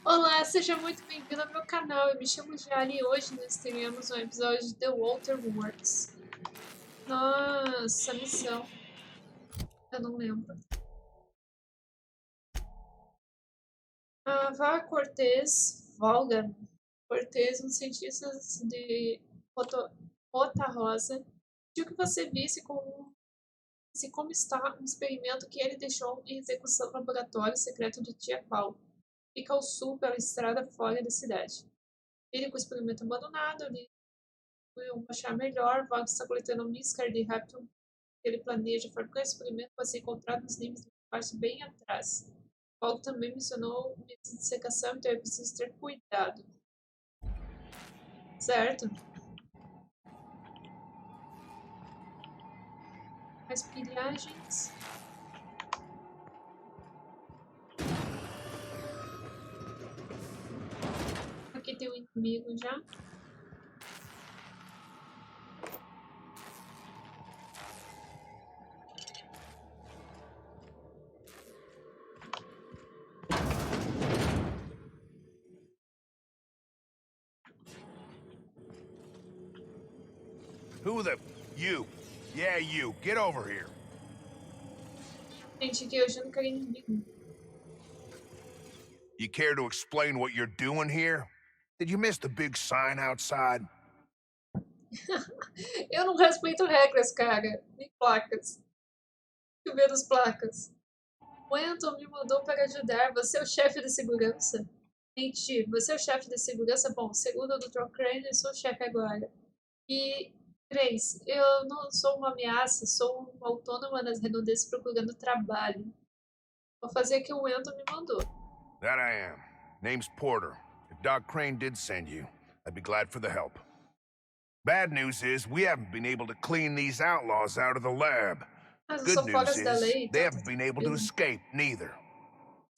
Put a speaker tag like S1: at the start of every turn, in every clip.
S1: Olá, seja muito bem-vindo ao meu canal. Eu me chamo Jali e hoje nós teremos um episódio de The Walter Works. Nossa, missão. Eu não lembro. Vá Cortez, Volga Cortez, um cientista de Rota Rosa, pediu que você visse como está um experimento que ele deixou em execução no laboratório secreto de Tia Paul. Fica ao sul pela estrada fora da cidade. Ele com o experimento abandonado, ali um achar melhor, Vox está coletando um iscar de rápido que ele planeja fabricar esse experimento para ser encontrado nos níveis de parte bem atrás. Paulo também mencionou o método de secação, então é preciso ter cuidado. Certo? As pilhagens. Aqui tem um inimigo já.
S2: Who the... You. Yeah, you. Get over here.
S1: Gente, aqui eu já não quero inimigo.
S2: You care to explain what you're doing here? Did you miss the big sign outside?
S1: Eu não respeito regras, cara. Nem placas. Eu vejo as placas. O Anton me mandou para ajudar. Você é o chefe de segurança? Mentir. Você é o chefe de segurança? Bom, segundo o Dr. Crane, eu sou o chefe agora. E 3. Eu não sou uma ameaça, sou uma autônoma nas redondezas procurando trabalho. Vou fazer o que o Anton me mandou.
S2: That I am. Name's Porter. If Doc Crane did send you, I'd be glad for the help. Bad news is, we haven't been able to clean these outlaws out of the lab.
S1: Mas eu
S2: Good
S1: sou
S2: news
S1: fora da
S2: is,
S1: lei.
S2: they haven't been able to escape, neither.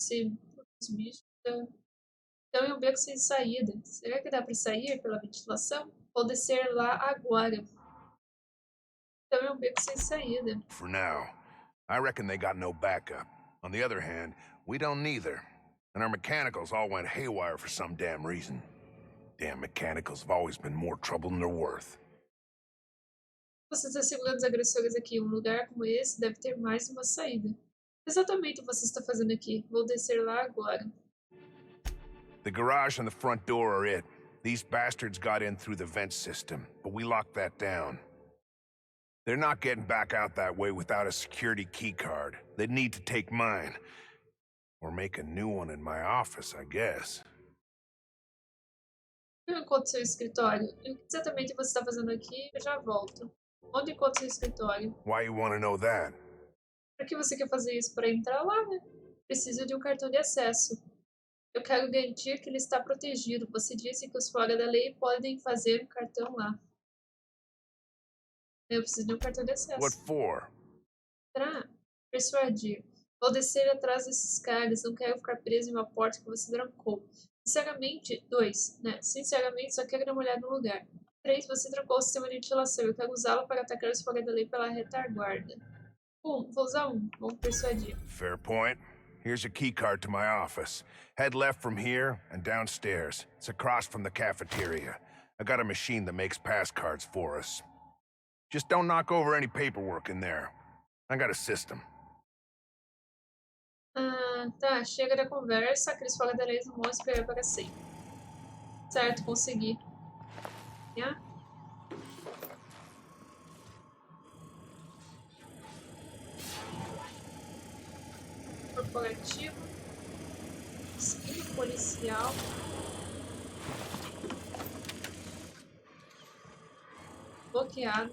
S1: Esse os bichos. Então é um beco sem saída. Será que dá para sair pela ventilação? Vou descer lá agora. Então é um beco sem saída.
S2: For now. I reckon they got no backup. On the other hand, we don't neither. And our mechanicals all went haywire for some damn reason. Damn mechanicals have always been more trouble than they're worth.
S1: Você está segurando os agressores aqui. Um lugar como esse deve ter mais uma saída. Exatamente o que você está fazendo aqui. Vou descer lá agora.
S2: The garage and the front door are it. These bastards got in through the vent system, but we locked that down. They're not getting back out that way without a security key card. They'd need to take mine. Or make a new one in my office, I guess.
S1: Eu encontro seu escritório. E o que exatamente você está fazendo aqui? Eu já volto. Onde encontro seu escritório?
S2: Why you want to know that?
S1: Por que você quer fazer isso? Para entrar lá, né? Preciso de um cartão de acesso. Eu quero garantir que ele está protegido. Você disse que os fora da lei podem fazer um cartão lá. Eu preciso de um cartão de acesso.
S2: What for?
S1: Pra persuadir. Vou descer atrás desses caras. Não quero ficar preso em uma porta que você trancou. Sinceramente, 2. Né? Sinceramente, só quero dar uma olhada no lugar. 3. Você trancou o sistema de ventilação. Eu quero usá-lo para atacar os fora da lei pela retaguarda. 1. Vou usar 1. Vamos persuadir.
S2: Fair point. Here's a key card to my office. Head left from here and downstairs. It's across from the cafeteria. I got a machine that makes pass cards for us. Just don't knock over any paperwork in there. I got a system.
S1: Tá, chega da conversa. Aqueles fora da lei não vão esperar para sempre. Certo, consegui. Yeah. Corporativo. Skin policial. Bloqueado.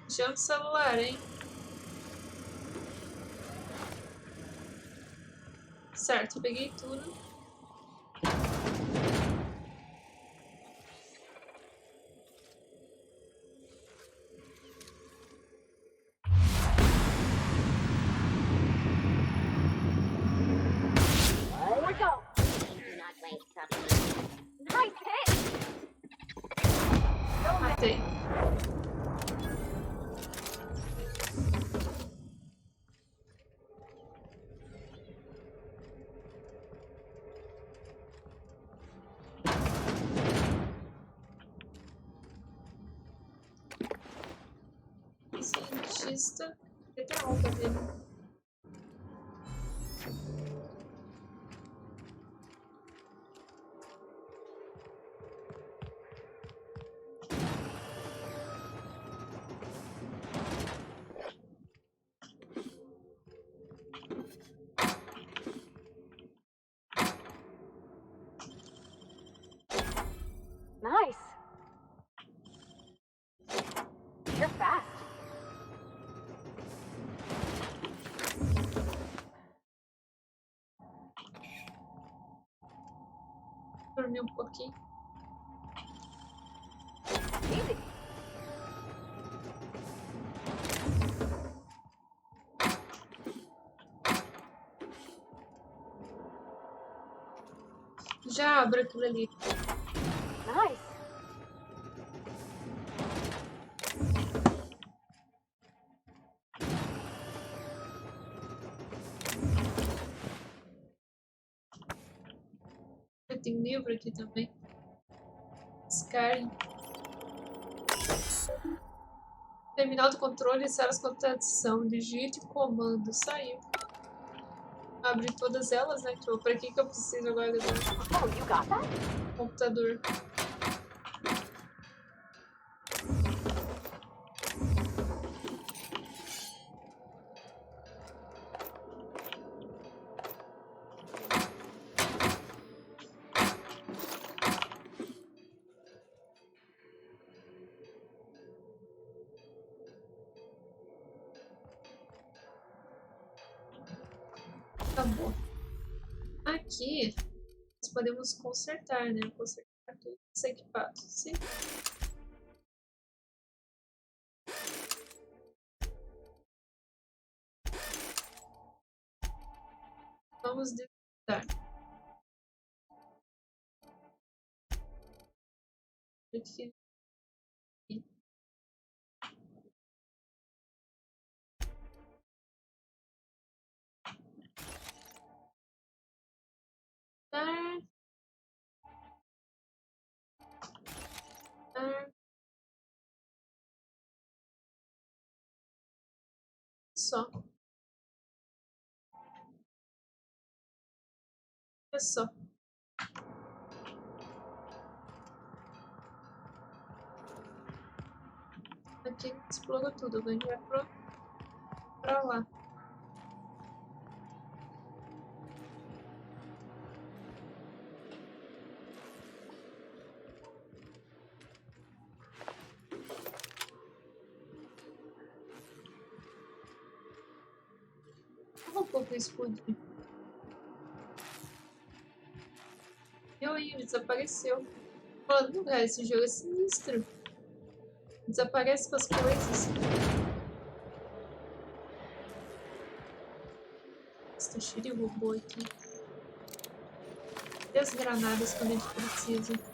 S1: Chama o celular, hein? Certo, peguei tudo. Gostei. Cientista, letra alta dele.
S3: Nice. You're fast.
S1: Dormir um pouquinho.
S3: Easy.
S1: Já abro aquilo ali.
S3: Nice.
S1: Tem livro aqui também. Sky. Terminal do controle e salas de computação. Digite o comando. Saiu. Abre todas elas, né? Tipo, pra que eu preciso agora do
S3: Oh, you got that?
S1: computador? Acabou. Aqui nós podemos consertar, né? Consertar tudo os equipados. Sim. Vamos desmontar. Aqui. Tá. Só. É só. Aqui explora tudo. A gente vai pra lá. Um pouco explodir. Eu aí, desapareceu. Falando, cara, esse jogo é sinistro. Desaparece com as coisas. Estou cheio de robô aqui. E as granadas quando a gente precisa.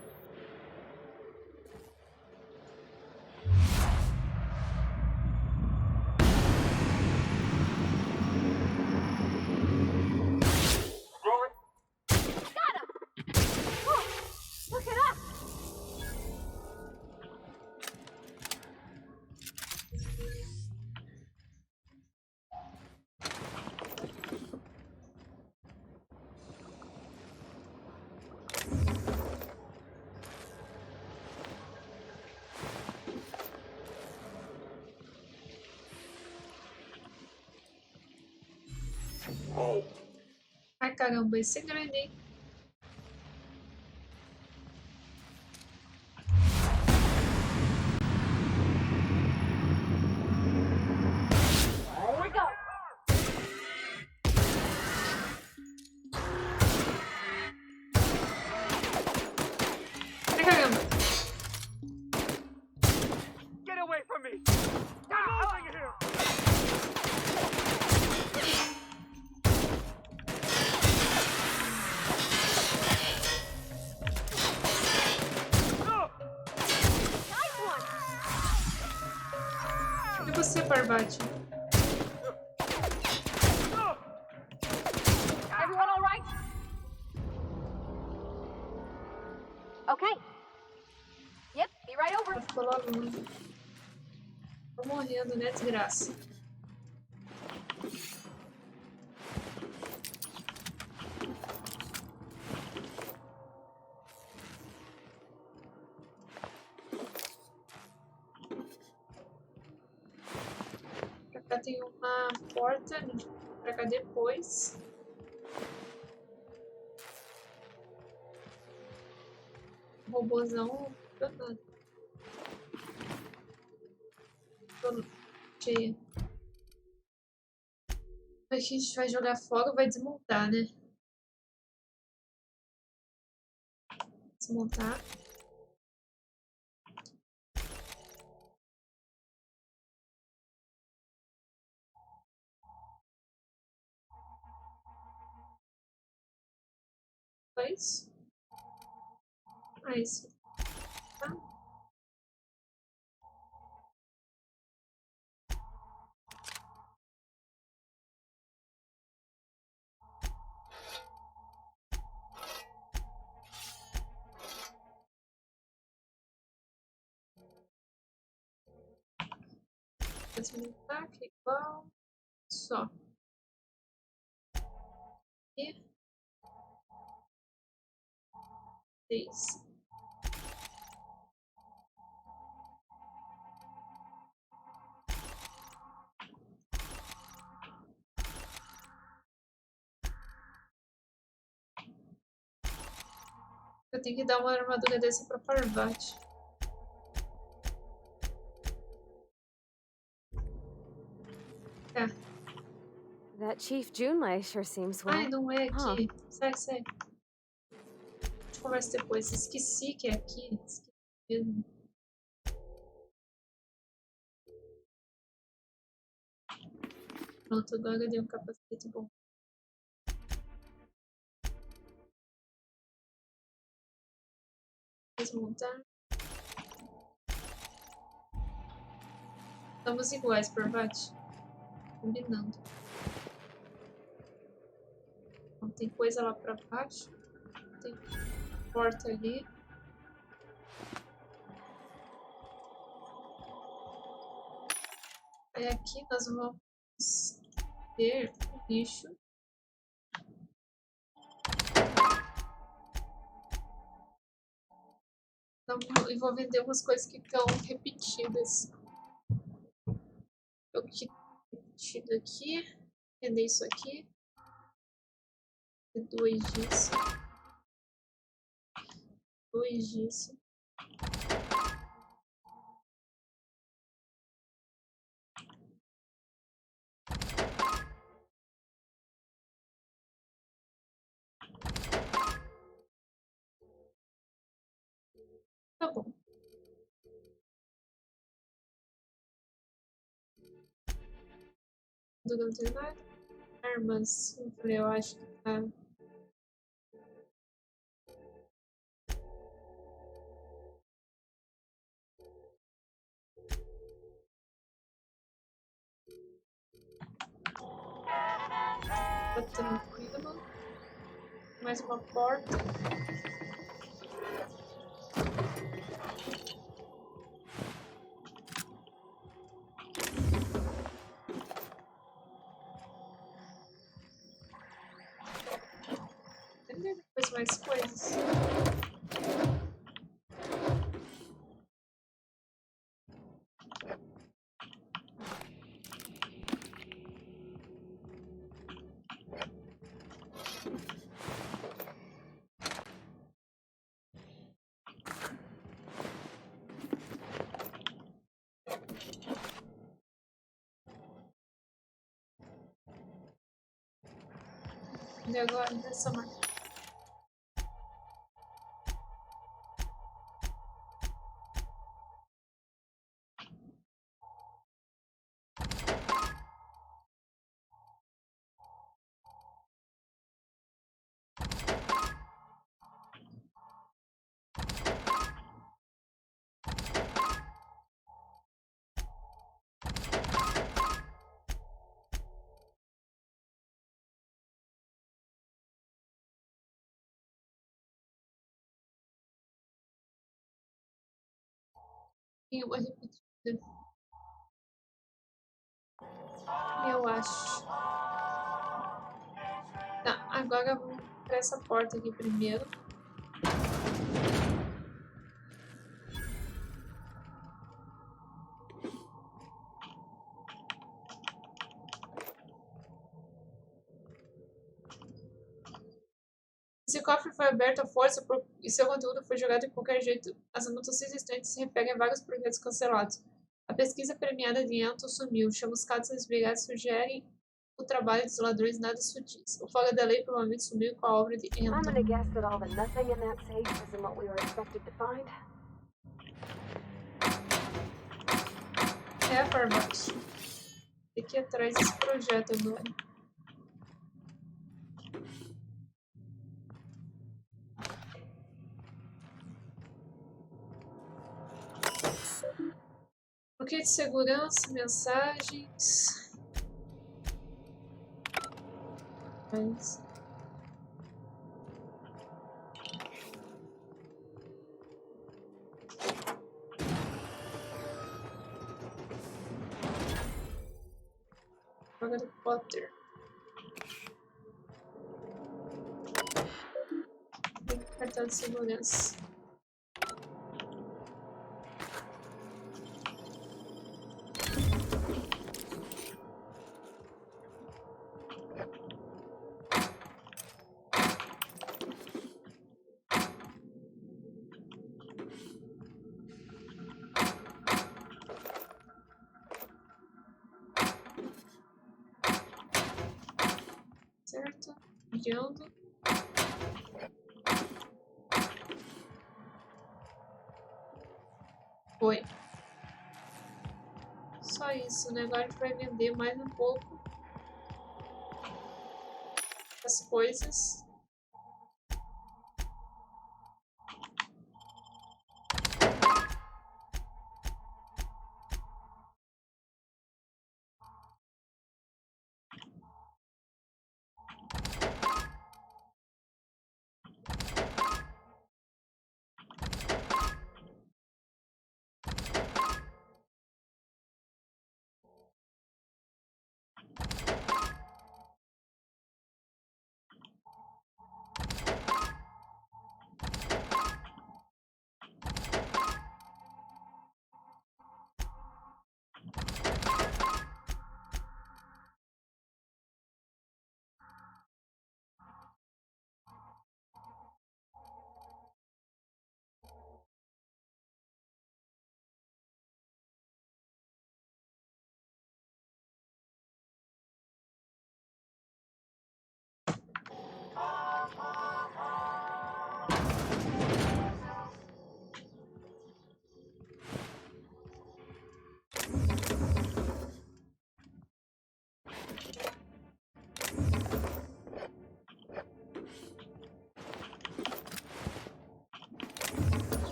S1: Ai caramba, esse é grande, hein? Ai caramba!
S4: Get away from me! I'm moving here!
S1: você, Barbate?
S3: Everyone all right? Okay. Yep, be right over.
S1: Ela ficou logo. Tô morrendo, né, desgraça? Pra cá tem uma porta, pra cá depois. Robôzão danado. Tô cheia. Aqui a gente vai jogar fora, vai desmontar, né? Desmontar. Só isso? Ah, isso. Tá. Desmontar, que é igual. Só. E 6. Eu tenho que dar uma armadura dessa pra Parvati. Tá.
S5: That Chief Junlei sure seems well.
S1: Ai, não é
S5: Huh.
S1: aqui. Sai, sai. A gente conversa depois. Esqueci que é aqui. Esqueci mesmo. Pronto, agora eu dei um capacete bom. Desmontar. Estamos iguais, Parvati. Combinando. Não tem coisa lá pra baixo. Tem porta ali. Aí aqui nós vamos ter o lixo. Então, eu vou vender umas coisas que estão repetidas. O que repetido aqui. Vender isso aqui. Dois disso. Dois disso. Tá bom. Não tem nada. Armas. Eu acho que tá. Tá tranquilo. Mais uma porta. Entendeu? Depois mais coisas. E agora dessa máquina. Tem uma repetida. Eu acho. Tá, agora vamos pra essa porta aqui primeiro. Esse cofre foi aberto à força e seu conteúdo foi jogado de qualquer jeito. As anotações restantes se referem a vários projetos cancelados. A pesquisa premiada de Muito sumiu. Chamuscados e brigadas sugerem o trabalho dos ladrões nada sutis. O Folga da Lei provavelmente sumiu com a obra de
S5: I'm
S1: Anton.
S5: gonna guess that all the nothing in that safe isn't what we were expected to find.
S1: É a farmácia. Tem que ir atrás desse projeto agora. Bloqueio de segurança, mensagens. Mas... Joga do Potter. Tem cartão de segurança. Certo? Guiando. Foi. Só isso, né? Agora a gente vai vender mais um pouco as coisas.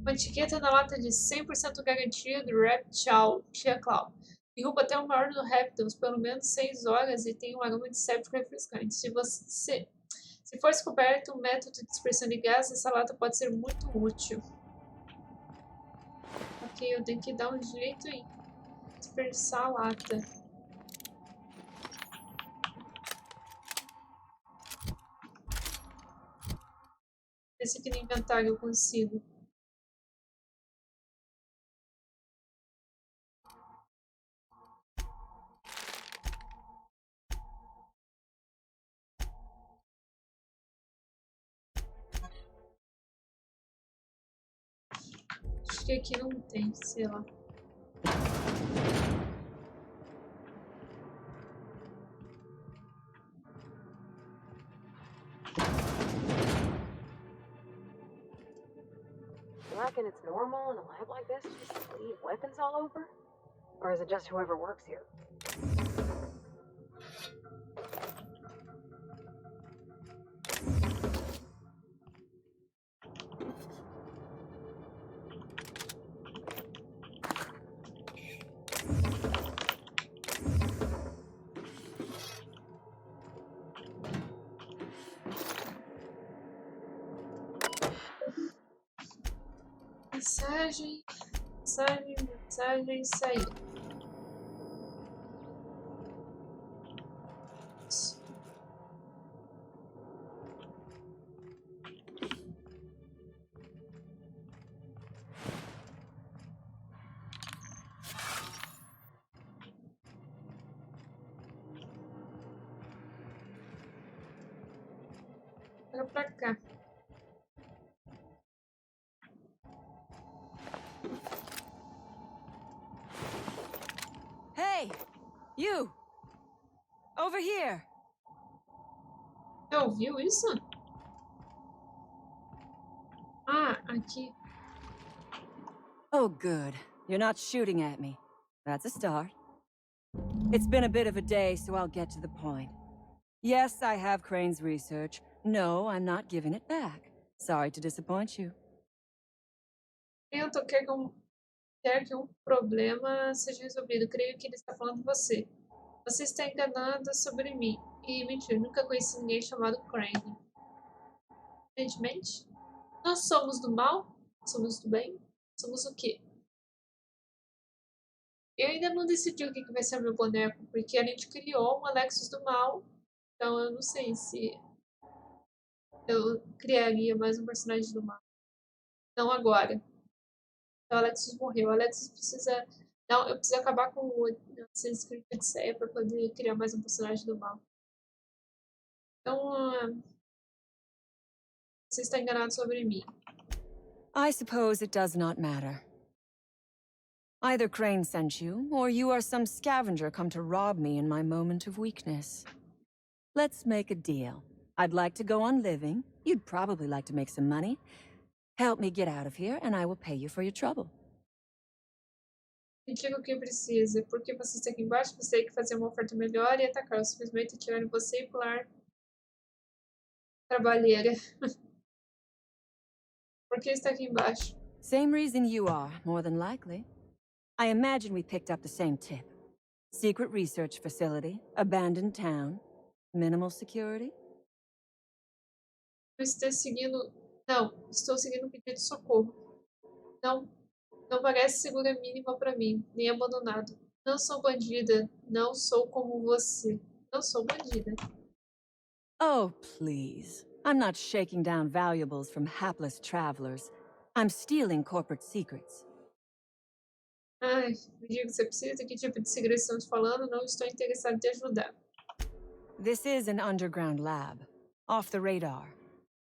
S1: Uma etiqueta na lata de 100% garantia do Reptile Tia Clau. Derruba até uma ordem do Reptiles pelo menos 6 horas e tem um aroma de séptico refrescante. Se for descoberto um método de dispersão de gás, essa lata pode ser muito útil. Ok, eu tenho que dar um jeito em dispersar a lata. Ver se aqui no inventário eu consigo. Acho que aqui não tem, sei lá.
S5: You reckon it's normal in a lab like this just to leave weapons all over? Or is it just whoever works here?
S1: Mensagem, mensagem, mensagem, sair. Era pra cá.
S6: Hey, you! Over here!
S1: Você ouviu isso? Ah, aqui.
S6: Oh, good. You're not shooting at me. That's a start. It's been a bit of a day, so I'll get to the point. Yes, I have Crane's research. No, I'm not giving it back. Sorry to disappoint you.
S1: Tento quer que um problema seja resolvido. Creio que ele está falando de você. Você está enganada sobre mim. E mentira, nunca conheci ninguém chamado Crane. Evidentemente, nós somos do mal? Somos do bem? Somos o quê? Eu ainda não decidi o que vai ser meu boneco, porque a gente criou um Alexis do mal. Então eu não sei se eu criaria mais um personagem do mal. Não agora. Então o Alexis morreu. O Alexis precisa... Não, eu preciso acabar com o Assassin's Creed Odyssey para poder criar mais um personagem do mal. Então, você está enganado sobre mim.
S6: I suppose it does not matter. Either Crane sent you, or you are some scavenger come to rob me in my moment of weakness. Let's make a deal. I'd like to go on living. You'd probably like to make some money. Help me get out of here, and I will pay you for your trouble.
S1: Me diga o que precisa. Porque você está aqui embaixo, você tem que fazer uma oferta melhor e atacar. Ou simplesmente atirar em você e pular. Trabalheira. Por que está aqui embaixo?
S6: Same reason you are, more than likely. I imagine we picked up the same tip. Secret research facility, abandoned town, minimal security.
S1: Estou seguindo... Não, estou seguindo um pedido de socorro. Não parece segura mínima para mim, nem abandonado. Não sou bandida, não sou como você. Não sou bandida.
S6: Oh, please. I'm not shaking down valuables from hapless travelers. I'm stealing corporate secrets.
S1: Ai, me diga o que você precisa, que tipo de segredo estamos falando, não estou interessado em te ajudar.
S6: This is an underground lab, off the radar.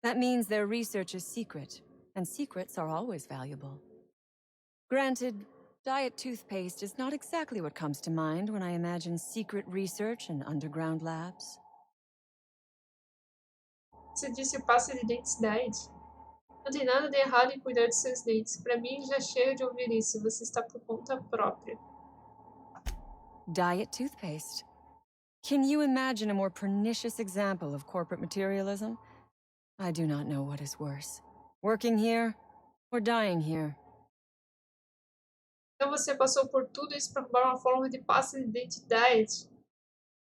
S6: That means their research is secret, and secrets are always valuable. Granted, diet toothpaste is not exactly what comes to mind when I imagine secret research and underground labs.
S1: Você disse pasta de dentes diet. Não tem nada de errado em cuidar de seus dentes. Para mim, já chega de ouvir isso. Você está por conta própria.
S6: Diet toothpaste. Can you imagine a more pernicious example of corporate materialism? I do not know what is worse. Working here, or dying here.
S1: Então você passou por tudo isso para roubar uma fórmula de pasta de dente diet.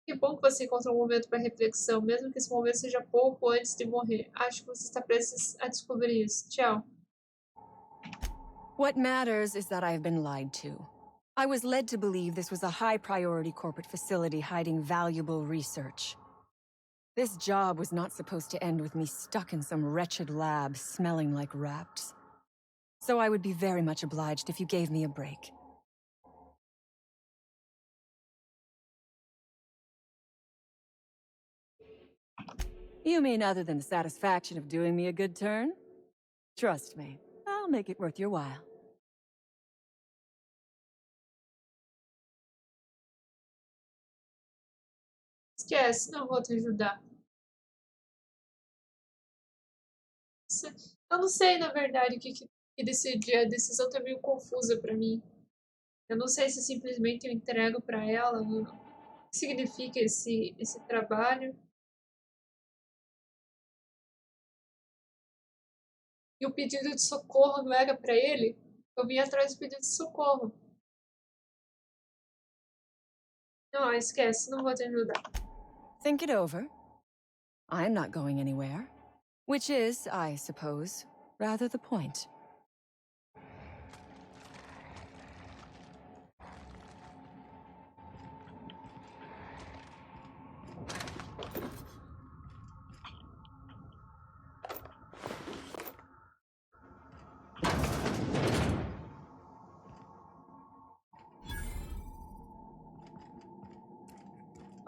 S1: Que bom que você encontrou um momento para reflexão, mesmo que esse momento seja pouco antes de morrer. Acho que você está prestes a descobrir isso. Tchau.
S6: What matters is that I have been lied to. I was led to believe this was a high-priority corporate facility hiding valuable research. This job was not supposed to end with me stuck in some wretched lab smelling like rats. So I would be very much obliged if you gave me a break. You mean other than the satisfaction of doing me a good turn? Trust me, I'll make it worth your while.
S1: Esquece, não vou te ajudar. Eu não sei, na verdade, o que decidir. A decisão tá meio confusa para mim. Eu não sei se simplesmente eu entrego para ela. O que significa esse trabalho. E o pedido de socorro não era para ele? Eu vim atrás do pedido de socorro. Não, esquece, não vou te ajudar.
S6: Think it over. I'm not going anywhere. Which is, I suppose, rather the point.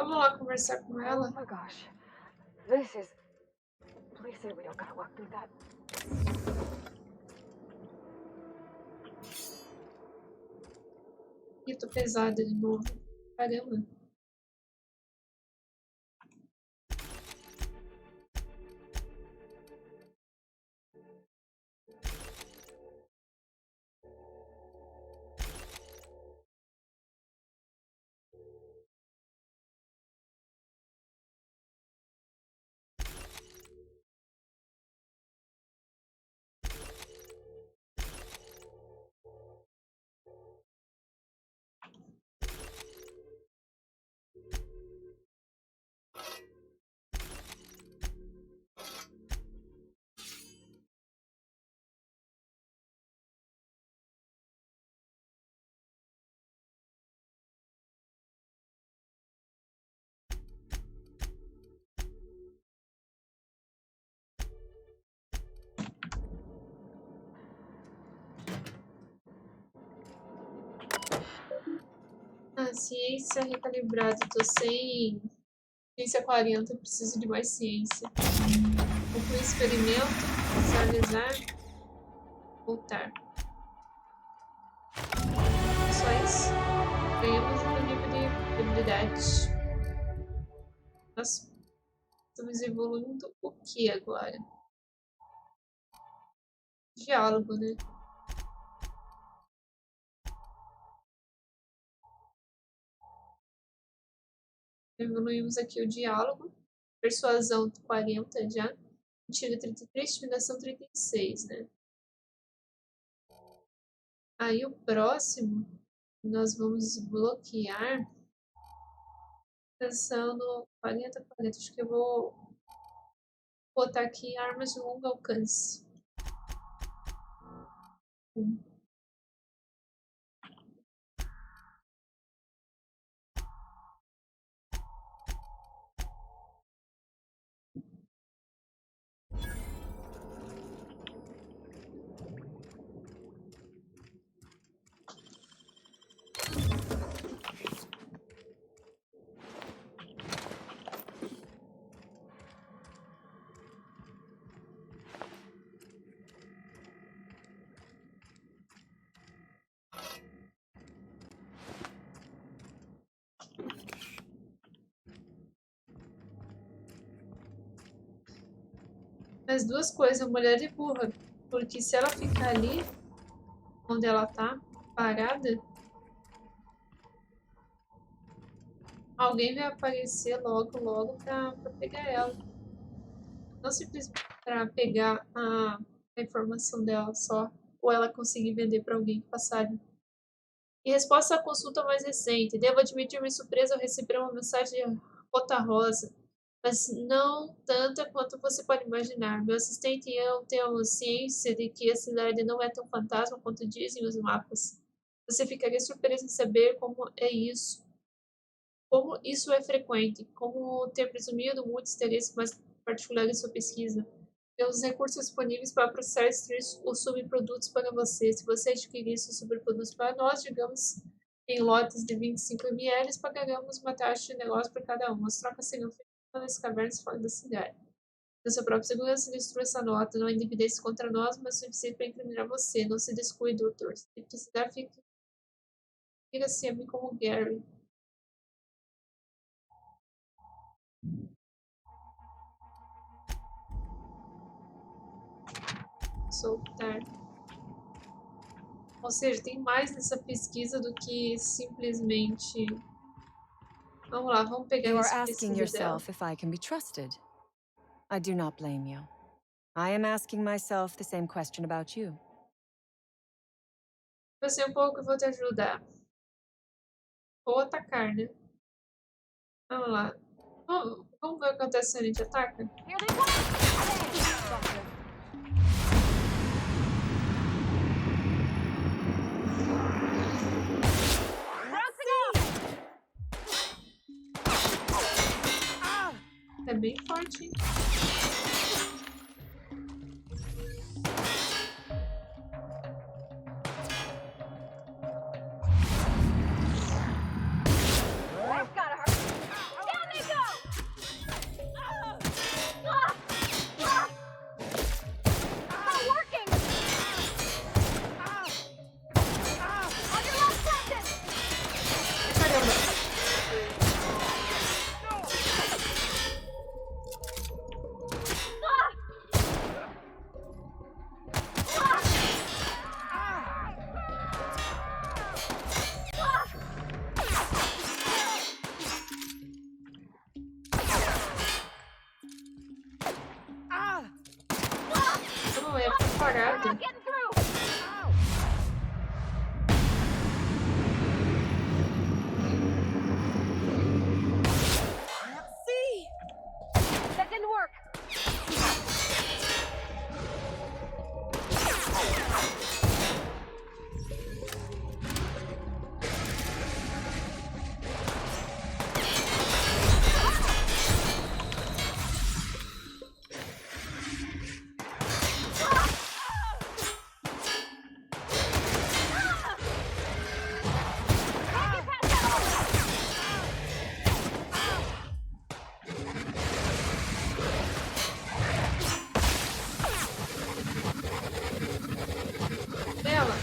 S1: Vamos lá conversar com ela.
S5: Oh my gosh. This is... Please say we don't gotta walk through that.
S1: Ih, tô pesada de novo. Caramba. Ah, ciência recalibrada. Tô sem ciência 40, preciso de mais ciência. Concluir experimento, visualizar, voltar. Só isso. Ganhamos um nível de habilidade. Nossa, estamos evoluindo o que agora? Diálogo, né? Evoluímos aqui o diálogo. Persuasão 40 já. Mentira 33, intimidação 36, né? Aí o próximo, nós vamos bloquear. Pensando 40, 40. Acho que eu vou botar aqui armas de longo alcance. As duas coisas, a mulher é burra. Porque se ela ficar ali, onde ela tá, parada, alguém vai aparecer logo pra pegar ela. Não simplesmente pra pegar a informação dela só, ou ela conseguir vender pra alguém que passaria. Em resposta à consulta mais recente, devo admitir minha surpresa ao receber uma mensagem rosa, mas não tanta quanto você pode imaginar. Meu assistente e eu temos ciência de que a cidade não é tão fantasma quanto dizem os mapas. Você ficaria surpreso em saber como isso é frequente, como ter presumido muito interesse mais particular em sua pesquisa. Temos recursos disponíveis para processar e extrair os subprodutos para você. Se você adquirir esses subprodutos para nós, digamos, em lotes de 25 ml, pagaremos uma taxa de negócio por cada um. As trocas seriam feitas nas cavernas fora da cidade. Na sua própria segurança, destrua essa nota. Não há evidência contra nós, mas o suficiente para incriminar você. Não se descuide, doutor. Se precisar, fica-se a mim como Gary. Soltar. Ou seja, tem mais nessa pesquisa do que simplesmente... Vamos lá, vamos pegar
S6: You are
S1: esse
S6: asking
S1: pesquisa dela.
S6: yourself if I can be trusted. I do not blame you. I am asking myself the same question about you.
S1: Você um pouco, eu vou te ajudar. Ou atacar, né? Vamos lá. Vamos ver o que acontece se a gente ataca?
S3: Here they come!
S1: É bem forte, hein?
S3: That's gotta hurt. Down
S1: parada.
S3: Getting through. That didn't work.
S1: Pela.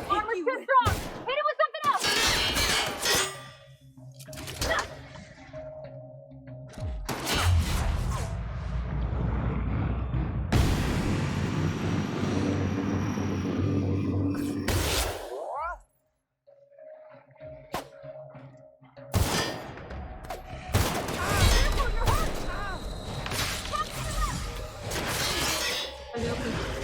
S3: Armor's too strong. Hit it with something else.
S1: Cadê o bicho?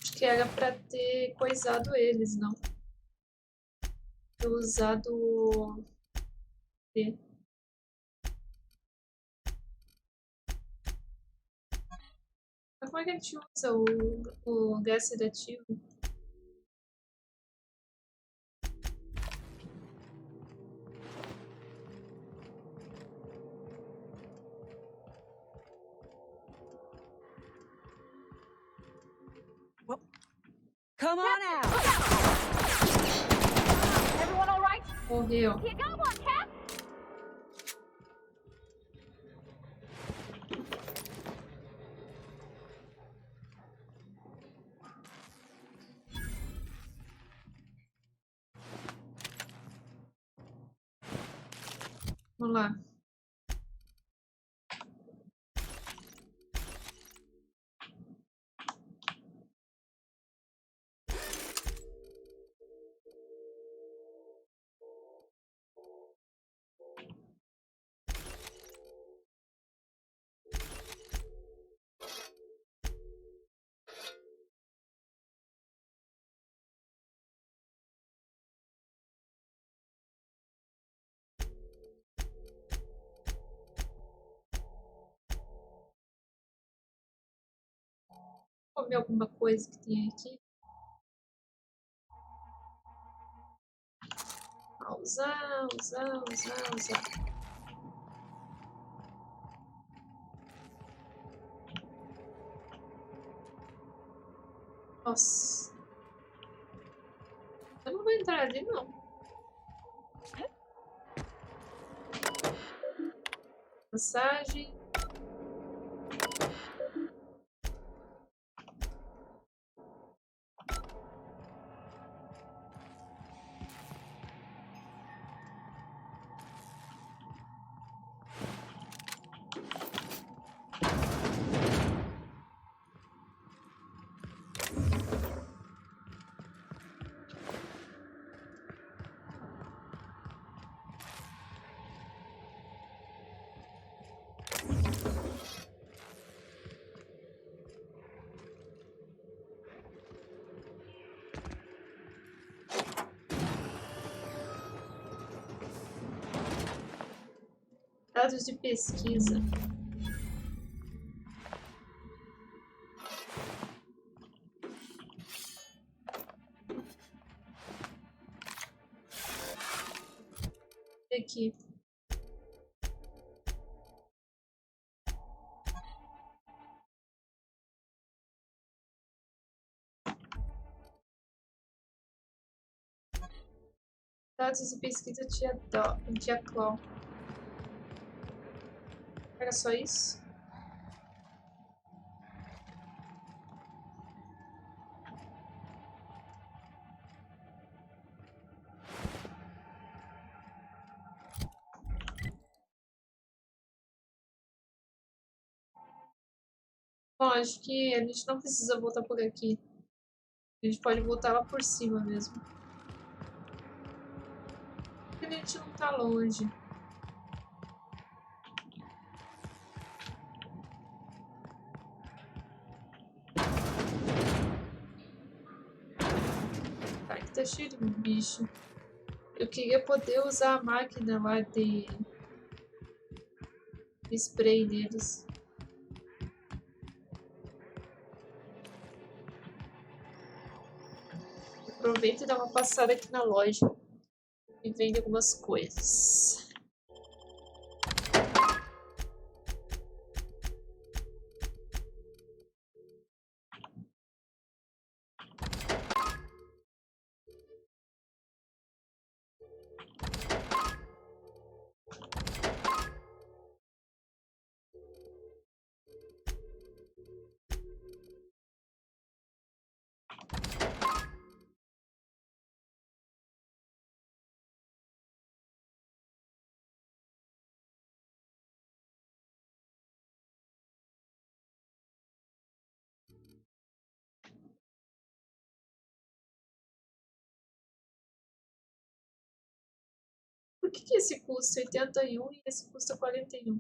S1: Acho que era pra ter coisado eles, não? Ter usado... E. Mas como é que a gente usa o gás sedativo?
S6: Come on out!
S3: Everyone all right?
S1: Morreu.
S3: You got one, Cap?
S1: Vamos lá. Comer alguma coisa que tem aqui. Usar. Nossa. Eu não vou entrar ali, não. Massagem. Dados de pesquisa. Aqui. Dados de pesquisa dia Clown. Era só isso? Bom, acho que a gente não precisa voltar por aqui. A gente pode voltar lá por cima mesmo. Porque a gente não tá longe. Tá, aqui tá cheio de bicho. Eu queria poder usar a máquina lá de spray deles. Aproveita e dá uma passada aqui na loja e vende algumas coisas. Por que esse custa 81 e esse custa 41?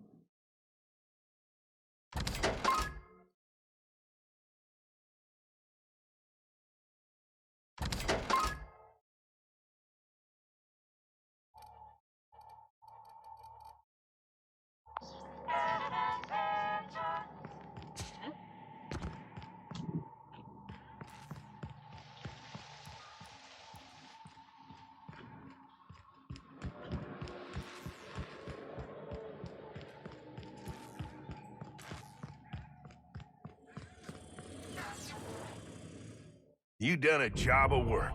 S2: You done a job of work.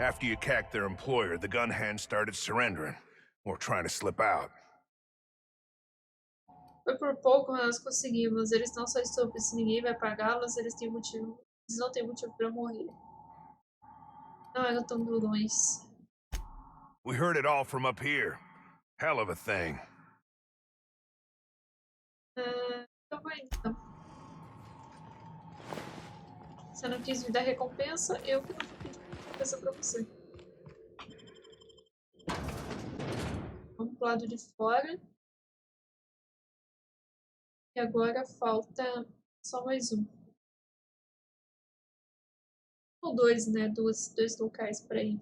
S2: After you cacked their employer, the gun hands started surrendering, or trying to slip out.
S1: Foi por pouco, mas nós conseguimos. Eles não só estúpidos, se ninguém vai pagá-los, eles não têm motivo para morrer. Não eram tão durões.
S2: We heard it all from up here. Hell of a thing.
S1: Então vai então. Você não quis me dar recompensa, eu que não vou pedir recompensa pra você. Vamos pro lado de fora. E agora falta só mais um. Ou dois, né? Dois locais pra ir.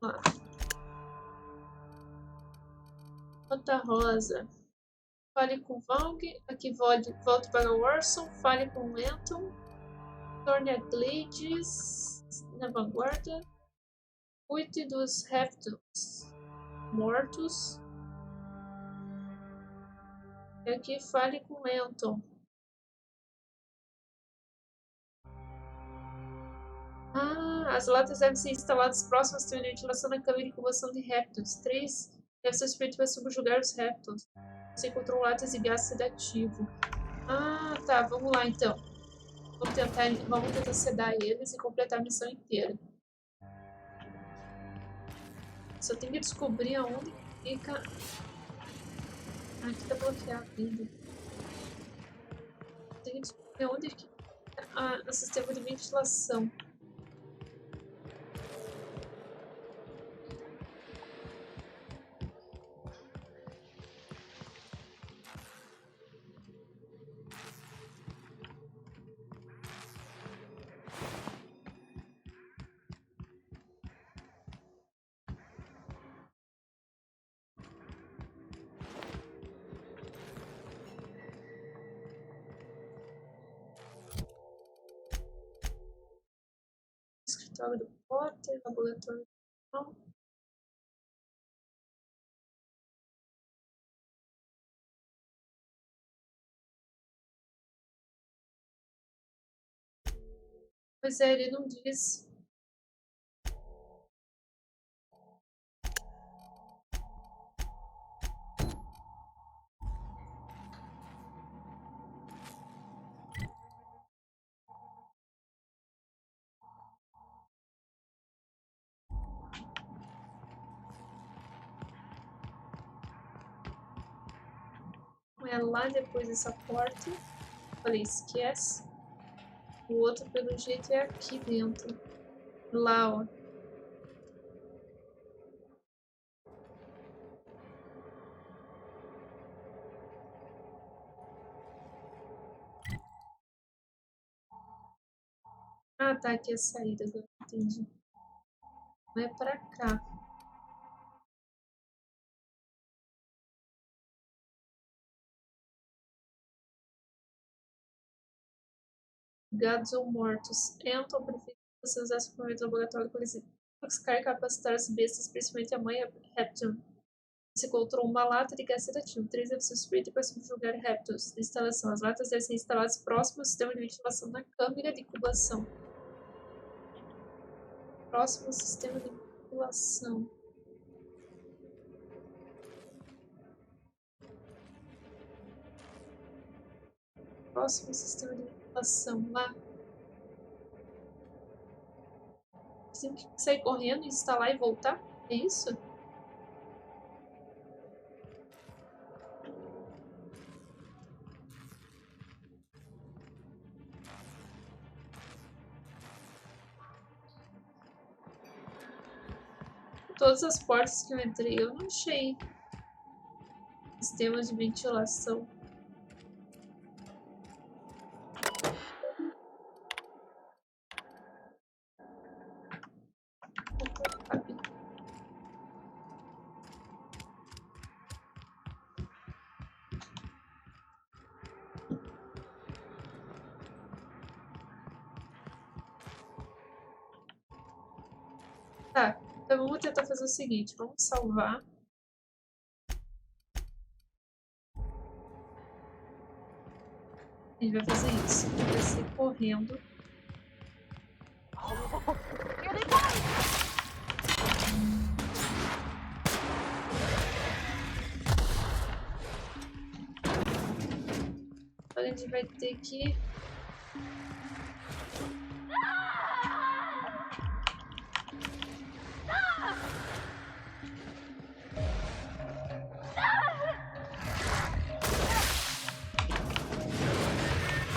S1: Lá. Nota rosa. Fale com Vang. Aqui volte para Warson. Fale com Lenton. Torne a Gleides na vanguarda. Cuide dos répteis mortos. E aqui fale com Lenton. As latas devem ser instaladas próximas à ventilação da câmara de incubação de répteis. 3. Deve ser feito para subjugar os répteis. Você encontrou latas e gás sedativo. Tá. Vamos lá, então. Vamos tentar sedar eles e completar a missão inteira. Só tem que descobrir aonde fica... aqui tá bloqueado ainda. Tem que descobrir aonde fica o sistema de ventilação. escritório do Potter, laboratório. Não. Pois é, ele não diz. É lá depois dessa porta. Falei, esquece. O outro, pelo jeito, é aqui dentro. Lá, ó. Ah, tá. Aqui é a saída. Agora entendi. Não é pra cá. Gados ou mortos. Entram, prefiro que você usasse o momento do laboratório para intoxicar e capacitar as bestas, principalmente a mãe Reptune. Você encontrou uma lata de gás sedativo. 3 deve ser suspeito para subjugar Reptiles. Instalação. As latas devem ser instaladas próximo ao sistema de ventilação da câmara de incubação. Próximo ao sistema de ventilação. Próximo ao sistema de ventilação. Lá. Você tem que sair correndo, instalar e voltar? É isso? Todas as portas que eu entrei, eu não achei sistemas de ventilação. Tá, então vamos tentar fazer o seguinte, vamos salvar. A gente vai fazer isso, vai ser correndo. Agora a gente vai ter que...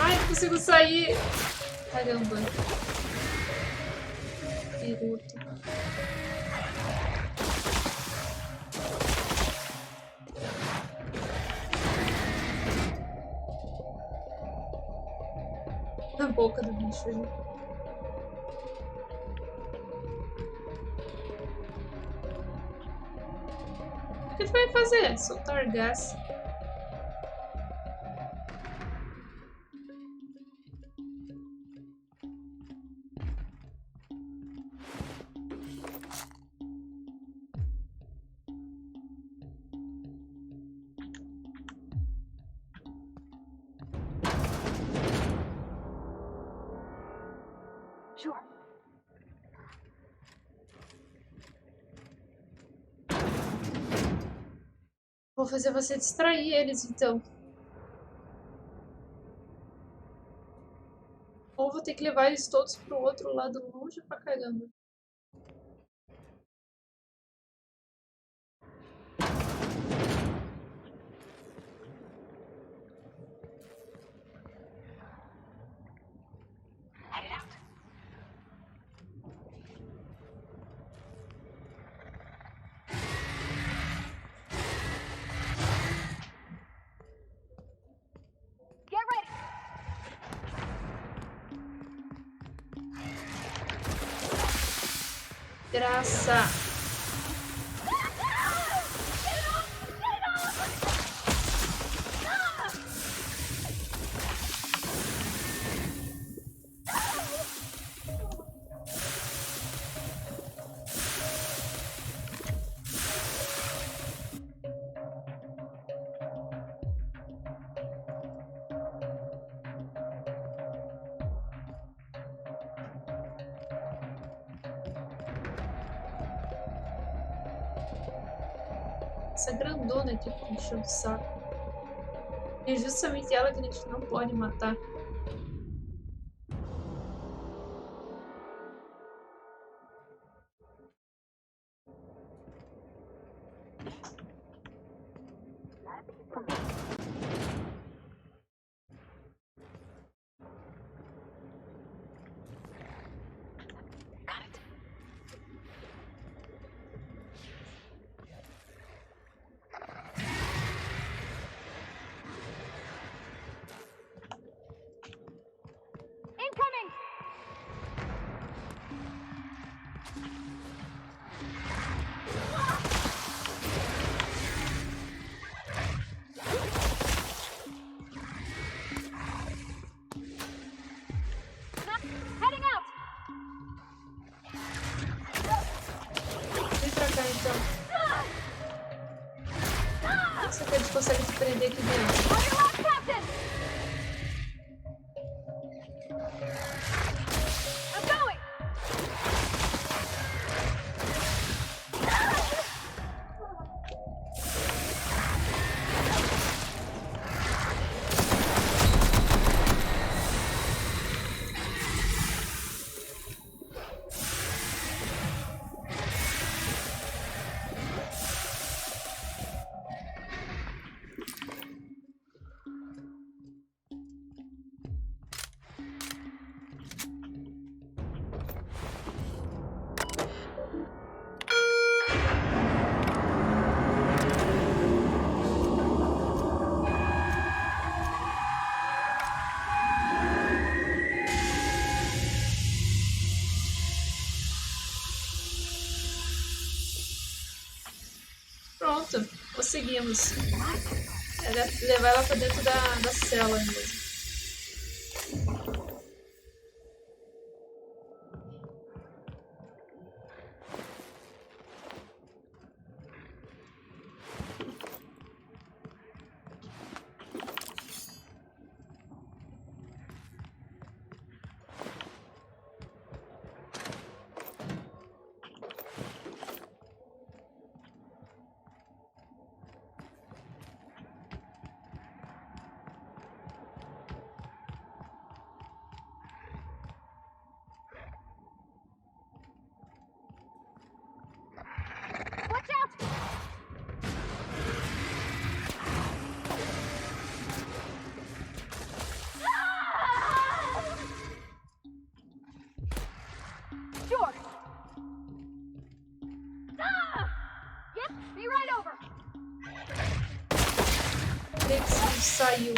S1: Ai, não consigo sair! Caramba. Piruto. Na boca do bicho ali. O que ele vai fazer? Soltar gás.
S5: Sure.
S1: Vou fazer você distrair eles, então. Ou vou ter que levar eles todos pro outro lado longe pra caramba.
S3: Get ready.
S1: Graça. Essa grandona aqui que tá enchendo o saco. É justamente ela que a gente não pode matar.
S3: Incoming! Heading out!
S1: Vem pra cá então. Será que a gente consegue se prender aqui dentro?
S3: On your left, Captain! I'm going!
S1: Pronto, conseguimos. Era levar ela pra dentro da cela mesmo.
S3: Watch out! Sure. Yep, be right over.
S1: Ele saiu.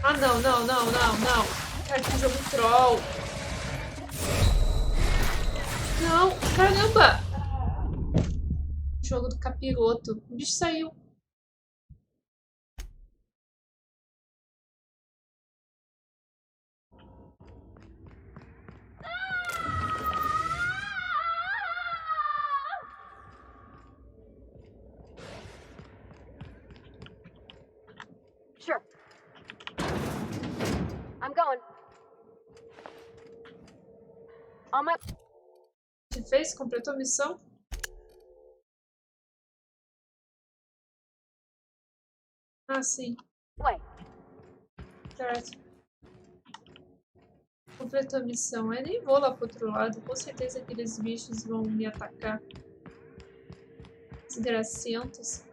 S1: Ah, não, não, não, não, não. Cara, que jogo troll. Não, caramba. Jogo do capiroto. O bicho saiu.
S5: Sure. I'm going. On my...
S1: Você fez? Completou a missão? Ah, sim.
S5: way.
S1: Certo. Completou a missão. Eu nem vou lá pro outro lado. Com certeza aqueles bichos vão me atacar. Desgracentos.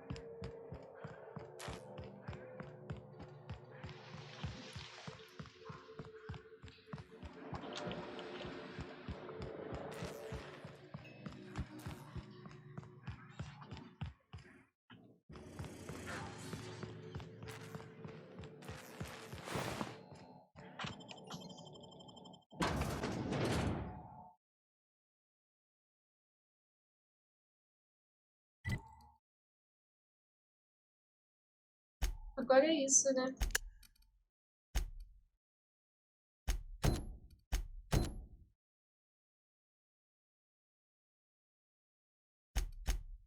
S1: Agora é isso, né?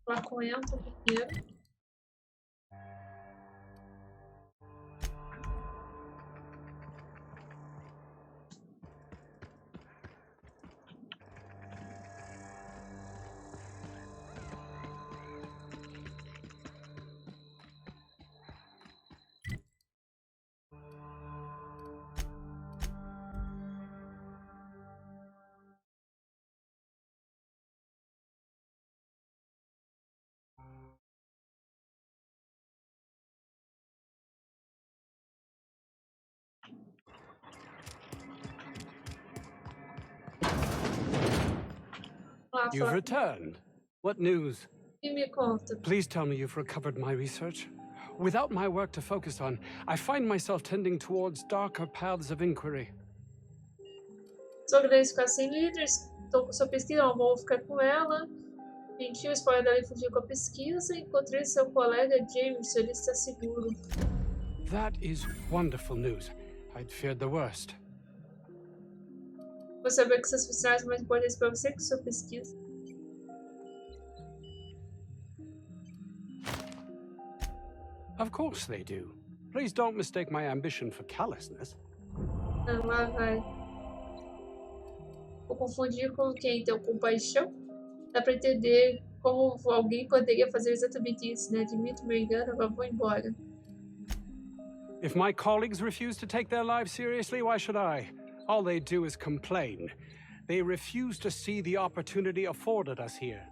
S1: Lá com ela primeiro. lá
S7: You've
S1: falar.
S7: returned. What news?
S1: E me conta.
S7: Please tell me you've recovered my research. Without my work to focus on, I find myself tending towards darker paths of inquiry.
S1: Sobre eles ficar sem líderes, estou com sua pesquisa, não vou ficar com ela. Mentiu, spoiler dela e fugiu com a pesquisa. Encontrei seu colega James, ele está seguro.
S7: That is wonderful news. I'd feared the worst.
S1: Você sabe que seus funcionários mais importantes para você que sua pesquisa.
S7: Of course they do. Please don't mistake my ambition for callousness.
S1: Não, lá vai. Vou confundir com quem? Então, com paixão? Dá pra entender como alguém poderia fazer exatamente isso, né? Admito meu engano, agora vou embora.
S7: If my colleagues refuse to take their lives seriously, why should I? All they do is complain. They refuse to see the opportunity afforded us here.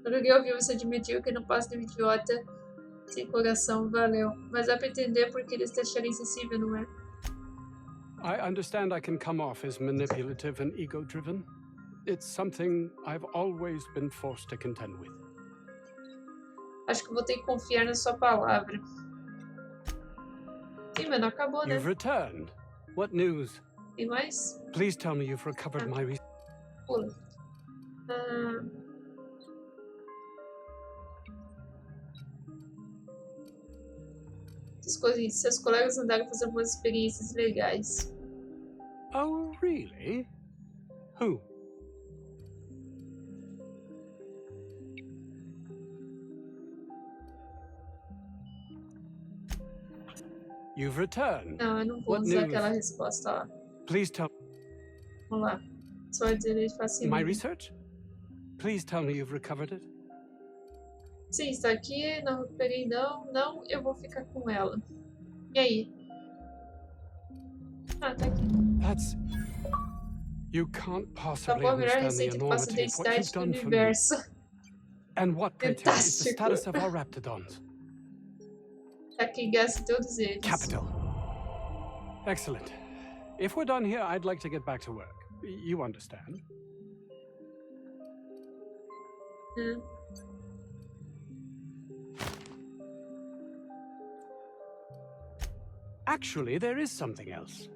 S1: Quando alguém ouviu você admitiu que não passa de um idiota sem coração, valeu. Mas dá pra entender porque eles te acharam insensível, não é?
S7: I understand I can come off as manipulative and ego-driven. It's something I've always been forced to contend with.
S1: Acho que vou ter que confiar na sua palavra. Sim, mas não acabou, né?
S7: You've returned. What news?
S1: Tem mais?
S7: Please tell me you've recovered my research.
S1: Pula. Ah... Seus colegas andaram fazendo algumas experiências legais.
S7: Oh, really? Who? You've returned.
S1: Não, eu não vou
S7: What
S1: usar
S7: news?
S1: aquela resposta lá.
S7: Please tell
S1: Vamos lá. Só vai dizer facilmente.
S7: my research? Please tell me you've recovered it.
S1: Sim, está aqui, não recuperei não, não, eu vou ficar com ela. E aí? Ah, tá aqui.
S7: That's... You can't
S1: Só
S7: possibly
S1: vou virar a
S7: understand the
S1: receita que passa a
S7: enormity of what
S1: identidade
S7: you've
S1: do
S7: done for me.
S1: universo.
S7: And what, pray tell, is the
S1: Fantástico.
S7: status of our raptidons?
S1: Tá aqui, gasta todos eles.
S7: Capital. Excellent. If we're done here, I'd like to get back to work. You understand?
S1: Hum.
S7: Actually, there is something else.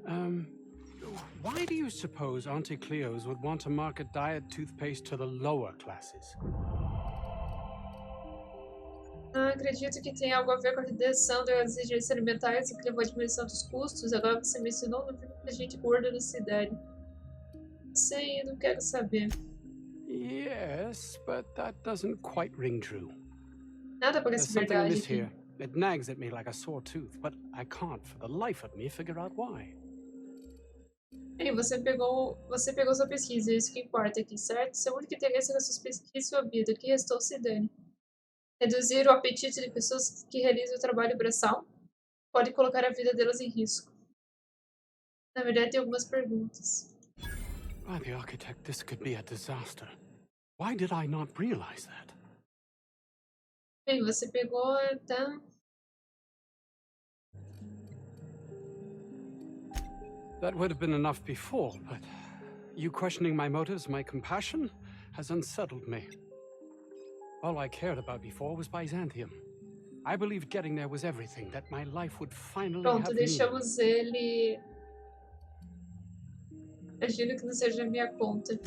S7: Why do you suppose Auntie Cleo's would want to market diet toothpaste to the lower classes?
S1: Acredito que tem algo a ver com a redução das exigências alimentares e que levou à diminuição dos custos. Agora você mencionou no filme da gente gorda na cidade. Sei, eu não quero saber.
S7: Yes, but that doesn't quite ring true.
S1: Nada
S7: There's
S1: parece
S7: something
S1: verdade
S7: amiss
S1: aqui.
S7: here. It nags at me like a sore tooth, but I can't for the life of me figure out why.
S1: Ei, você pegou sua pesquisa, é isso que importa aqui, certo? Seu único interesse nas suas pesquisas e sua vida, o que restou se dane. Reduzir o apetite de pessoas que realizam o trabalho braçal pode colocar a vida delas em risco. Na verdade, tem algumas perguntas.
S7: By the architect, this could be a disaster. Why did I not realize that?
S1: Bem, você pegou, tá?
S7: That would have been enough before, but you questioning my motives, my compassion, has unsettled me. All I cared about before was Byzantium. I believed getting there was everything, that my life would finally
S1: Pronto,
S7: have meaning.
S1: deixamos ele agindo que não seja minha conta.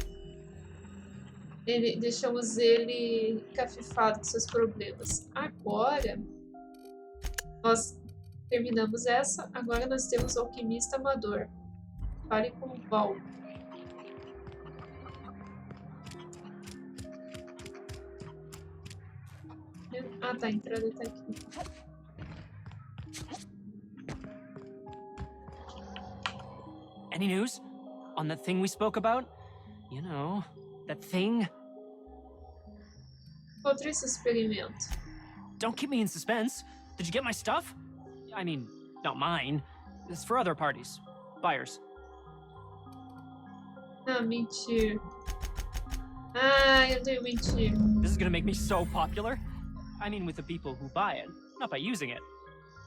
S1: Deixamos ele cafifado com seus problemas. Agora, nós terminamos essa. Agora nós temos o alquimista amador. Fale com o Val. Ah, tá. A entrada tá aqui.
S8: Any news? On the thing we spoke about? You know, that thing?
S1: Outro esse experimento.
S8: Don't keep me in suspense. Did you get my stuff? I mean, not mine. It's for other parties. Buyers.
S1: Ah, mentir. Ah, eu tenho mentir.
S8: This is gonna make me so popular. I mean, with the people who buy it, not by using it.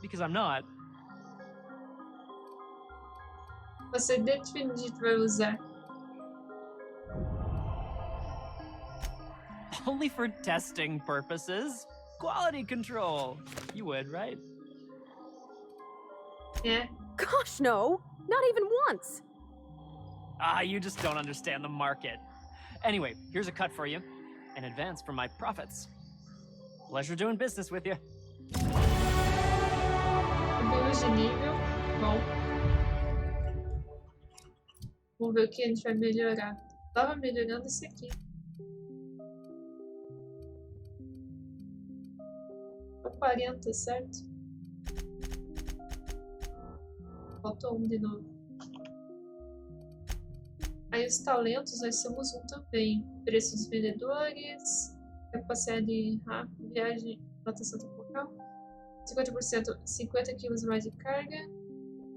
S8: Because I'm not.
S1: Você definitivamente vai usar.
S8: Only for testing purposes. Quality control. You would, right?
S1: É.
S3: Gosh, no. Not even once.
S8: Ah, you just don't understand the market. Anyway, here's a cut for you. In advance for my profits. Pleasure doing business with you.
S1: Subimos de nível. Bom. Vamos ver o que a gente vai melhorar. Tava melhorando isso aqui. Tô 40, certo? Faltou um de novo. Aí os talentos, nós somos um também. Preço dos vendedores. Capacidade rápida. Viagem. Rotação temporal. 50%. 50 quilos mais de carga.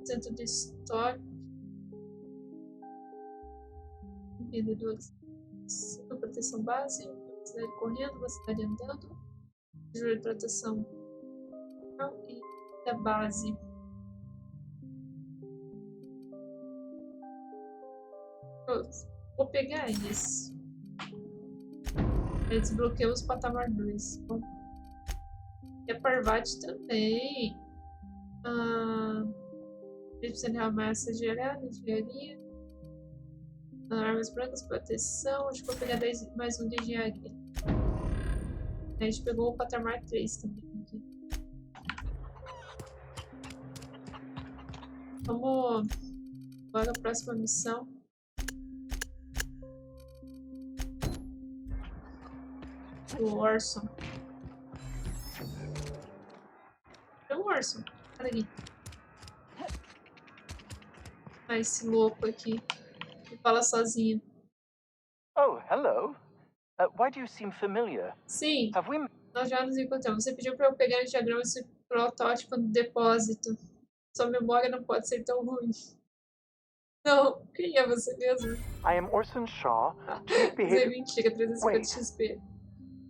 S1: Centro de estoque. Vendedores. Proteção base. Velocidade correndo. Velocidade andando. Juro de proteção. E da base. Vou pegar eles. Aí desbloqueamos o patamar 2. Bom. E a Parvati também. 30% de massa gerada, engenharia. Armas brancas, proteção. Acho que vou pegar 10, mais um de engenharia. A gente pegou o patamar 3 também. Aqui. Vamos para a próxima missão. O Orson. É o Orson. Olha ali. Ah, esse louco aqui. Que fala sozinho.
S9: Oh, hello. Why do you seem familiar?
S1: Sim,
S9: Have we...
S1: nós já nos encontramos. Você pediu para eu pegar no diagrama esse protótipo no depósito. Sua memória não pode ser tão ruim. Não, quem é você mesmo?
S9: I am Orson Shaw, Chief
S1: Dizer
S9: Behavior...
S1: mentira, 350 XP.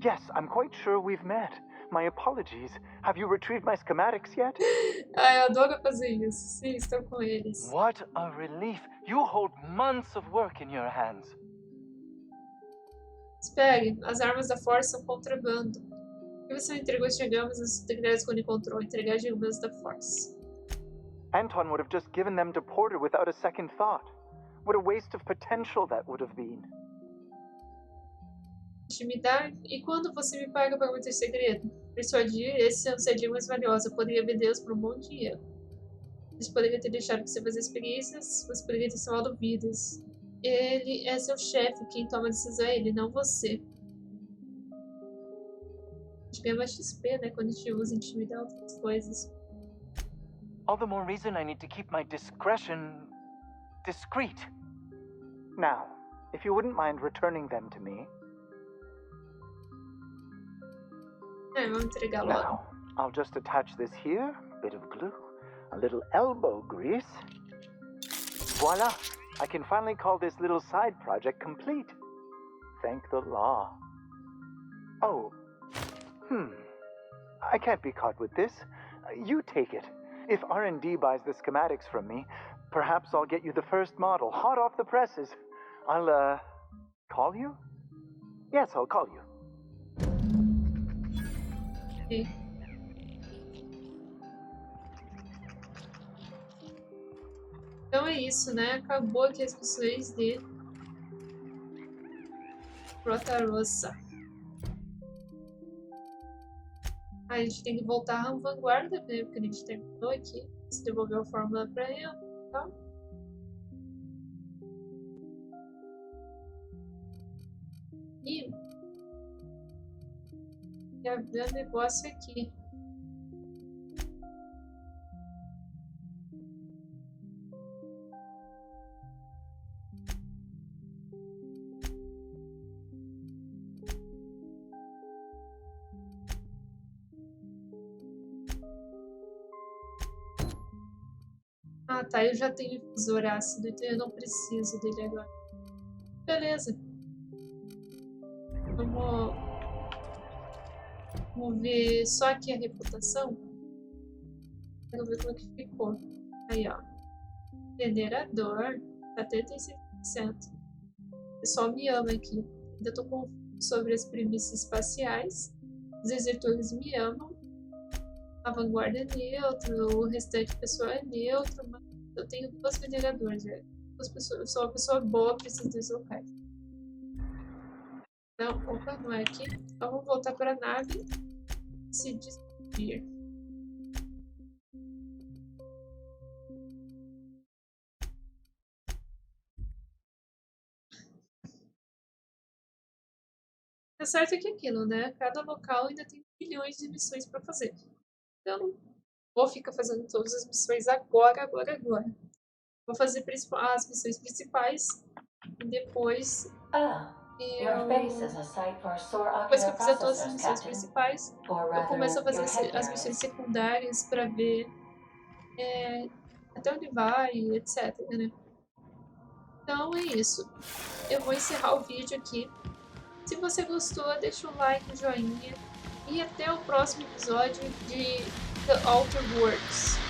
S9: Yes, I'm quite sure we've met. My apologies. Have you retrieved my schematics yet?
S1: Ah, eu adoro fazer isso. Sim, estou com eles.
S9: What a relief. You hold months of work in your hands.
S1: Espere, as armas da Force são contrabando. Por que você não entregou os diagramas às integridades quando encontrou? Entregar diagramas da Force.
S9: Anton would have just given them to Porter without a second thought. What a waste of potential that would have been.
S1: Intimidar? E quando você me paga para manter segredo? Persuadir? Esses são diagramas valiosos. Eu poderia vendê-los por um bom dinheiro. Eles poderiam ter deixado você fazer experiências, você poderia ter salvado vidas. Ele é seu chefe, quem toma a decisão é ele, não você. A gente ganha mais XP, né, quando a gente usa intimidar outras coisas.
S9: All the more reason I need to keep my discretion discreet. Now, if you wouldn't mind returning them to me.
S1: Vamos entregar logo.
S9: Now, I'll just attach this here, bit of glue, a little elbow grease. Voila! I can finally call this little side project complete. Thank the law. Oh. I can't be caught with this. You take it. If R&D buys the schematics from me, perhaps I'll get you the first model, hot off the presses. I'll, call you? Yes, I'll call you.
S1: Okay. Então é isso, né? Acabou aqui as missões de Rosa. A gente tem que voltar à vanguarda, né? Porque a gente terminou aqui. Se devolveu a fórmula pra ela e tal. E abrir o negócio aqui. Ah, tá. Eu já tenho infusor ácido, então eu não preciso dele agora. Beleza. Vamos ver só aqui a reputação. Quero ver como é que ficou. Aí, ó. Generador. Tá 36%. O pessoal me ama aqui. Ainda tô com sobre as premissas espaciais. Os desertores me amam. A vanguarda é neutro, o restante pessoal é neutro, mas eu tenho 2 veneradoras, velho. Eu sou uma pessoa boa para esses 2 locais. Não, opa, não é aqui. Então vamos voltar para a nave e se despedir. É certo que aquilo, né? Cada local ainda tem milhões de missões para fazer. Então, eu não vou ficar fazendo todas as missões agora. Vou fazer as missões principais e depois depois que eu fizer todas as missões principais, eu começo a fazer as missões secundárias para ver até onde vai, etc, né? Então é isso. Eu vou encerrar o vídeo aqui. Se você gostou, deixa o like, o joinha. E até o próximo episódio de The Outer Worlds.